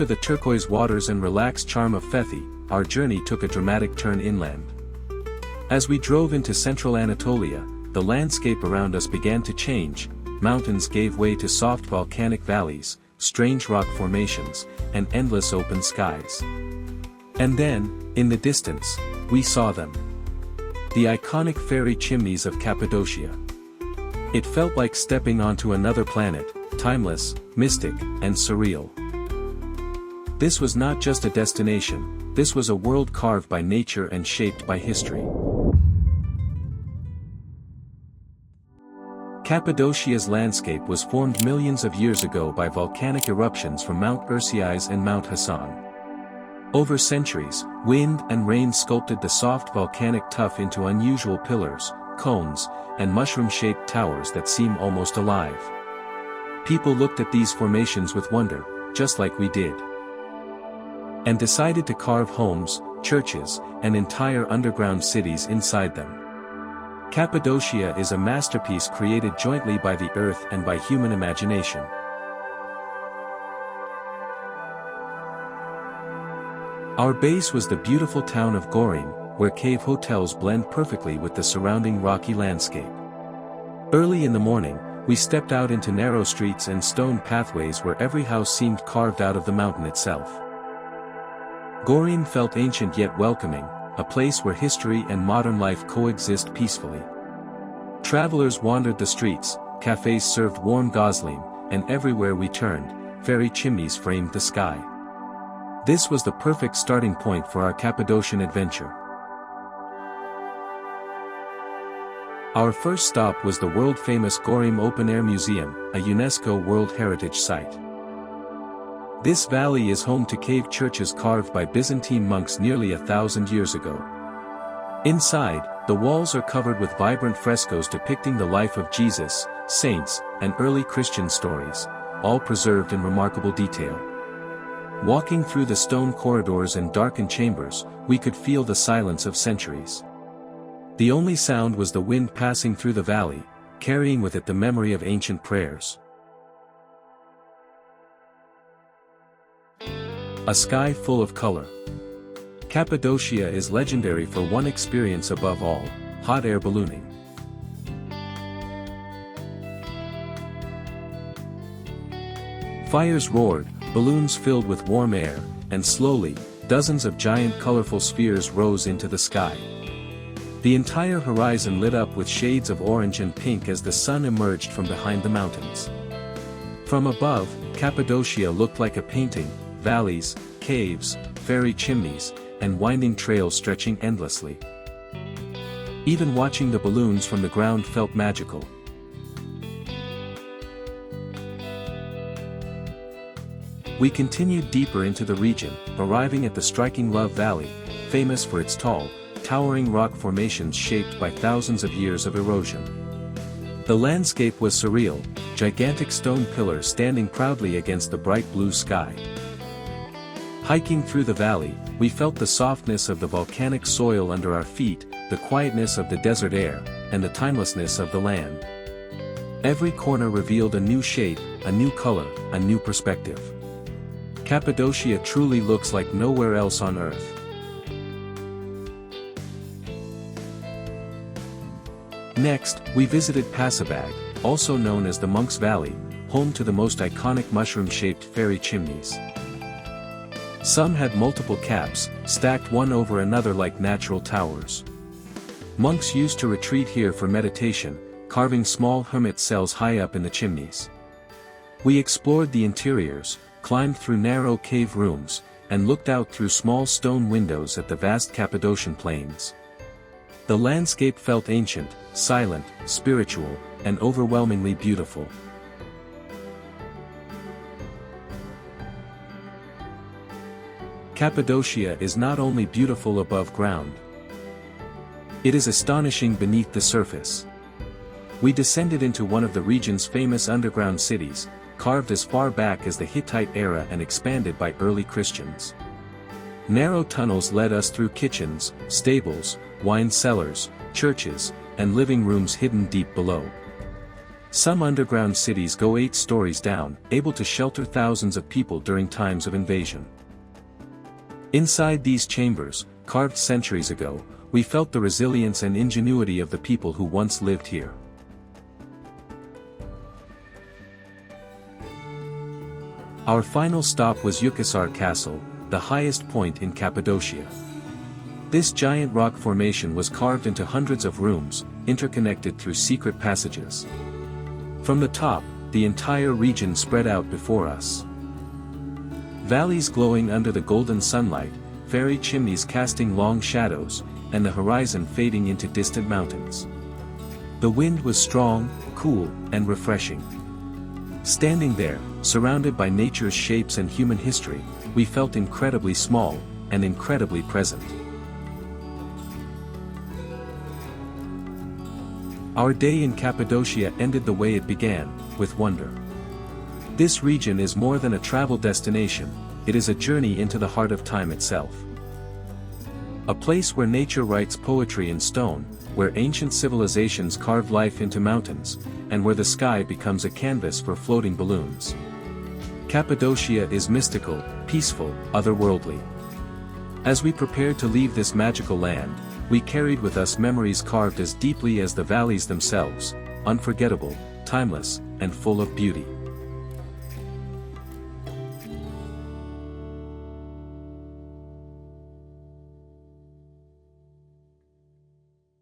After the turquoise waters and relaxed charm of Fethi, our journey took a dramatic turn inland. As we drove into central Anatolia, the landscape around us began to change. Mountains gave way to soft volcanic valleys, strange rock formations, and endless open skies. And then, in the distance, we saw them. The iconic fairy chimneys of Cappadocia. It felt like stepping onto another planet, timeless, mystic, and surreal. This was not just a destination, this was a world carved by nature and shaped by history. Cappadocia's landscape was formed millions of years ago by volcanic eruptions from Mount Erciyes and Mount Hasan. Over centuries, wind and rain sculpted the soft volcanic tuff into unusual pillars, cones, and mushroom-shaped towers that seem almost alive. People looked at these formations with wonder, just like we did, and decided to carve homes, churches, and entire underground cities inside them. Cappadocia is a masterpiece created jointly by the earth and by human imagination. Our base was the beautiful town of Göreme, where cave hotels blend perfectly with the surrounding rocky landscape. Early in the morning, we stepped out into narrow streets and stone pathways where every house seemed carved out of the mountain itself. Göreme felt ancient yet welcoming, a place where history and modern life coexist peacefully. Travelers wandered the streets, cafes served warm gosling, and everywhere we turned, fairy chimneys framed the sky. This was the perfect starting point for our Cappadocian adventure. Our first stop was the world-famous Göreme Open-Air Museum, a UNESCO World Heritage Site. This valley is home to cave churches carved by Byzantine monks nearly 1,000 years ago. Inside, the walls are covered with vibrant frescoes depicting the life of Jesus, saints, and early Christian stories, all preserved in remarkable detail. Walking through the stone corridors and darkened chambers, we could feel the silence of centuries. The only sound was the wind passing through the valley, carrying with it the memory of ancient prayers. A sky full of color. Cappadocia is legendary for one experience above all: hot air ballooning. Fires roared, balloons filled with warm air, and slowly, dozens of giant colorful spheres rose into the sky. The entire horizon lit up with shades of orange and pink as the sun emerged from behind the mountains. From above, Cappadocia looked like a painting: valleys, caves, fairy chimneys, and winding trails stretching endlessly. Even watching the balloons from the ground felt magical. We continued deeper into the region, arriving at the striking Love Valley, famous for its tall, towering rock formations shaped by thousands of years of erosion. The landscape was surreal, gigantic stone pillars standing proudly against the bright blue sky. Hiking through the valley, we felt the softness of the volcanic soil under our feet, the quietness of the desert air, and the timelessness of the land. Every corner revealed a new shape, a new color, a new perspective. Cappadocia truly looks like nowhere else on Earth. Next, we visited Pasabag, also known as the Monk's Valley, home to the most iconic mushroom-shaped fairy chimneys. Some had multiple caps, stacked one over another like natural towers. Monks used to retreat here for meditation, carving small hermit cells high up in the chimneys. We explored the interiors, climbed through narrow cave rooms, and looked out through small stone windows at the vast Cappadocian plains. The landscape felt ancient, silent, spiritual, and overwhelmingly beautiful. Cappadocia is not only beautiful above ground. It is astonishing beneath the surface. We descended into one of the region's famous underground cities, carved as far back as the Hittite era and expanded by early Christians. Narrow tunnels led us through kitchens, stables, wine cellars, churches, and living rooms hidden deep below. Some underground cities go 8 stories down, able to shelter thousands of people during times of invasion. Inside these chambers, carved centuries ago, we felt the resilience and ingenuity of the people who once lived here. Our final stop was Uchisar Castle, the highest point in Cappadocia. This giant rock formation was carved into hundreds of rooms, interconnected through secret passages. From the top, the entire region spread out before us. Valleys glowing under the golden sunlight, fairy chimneys casting long shadows, and the horizon fading into distant mountains. The wind was strong, cool, and refreshing. Standing there, surrounded by nature's shapes and human history, we felt incredibly small, and incredibly present. Our day in Cappadocia ended the way it began, with wonder. This region is more than a travel destination, it is a journey into the heart of time itself. A place where nature writes poetry in stone, where ancient civilizations carved life into mountains, and where the sky becomes a canvas for floating balloons. Cappadocia is mystical, peaceful, otherworldly. As we prepared to leave this magical land, we carried with us memories carved as deeply as the valleys themselves, unforgettable, timeless, and full of beauty.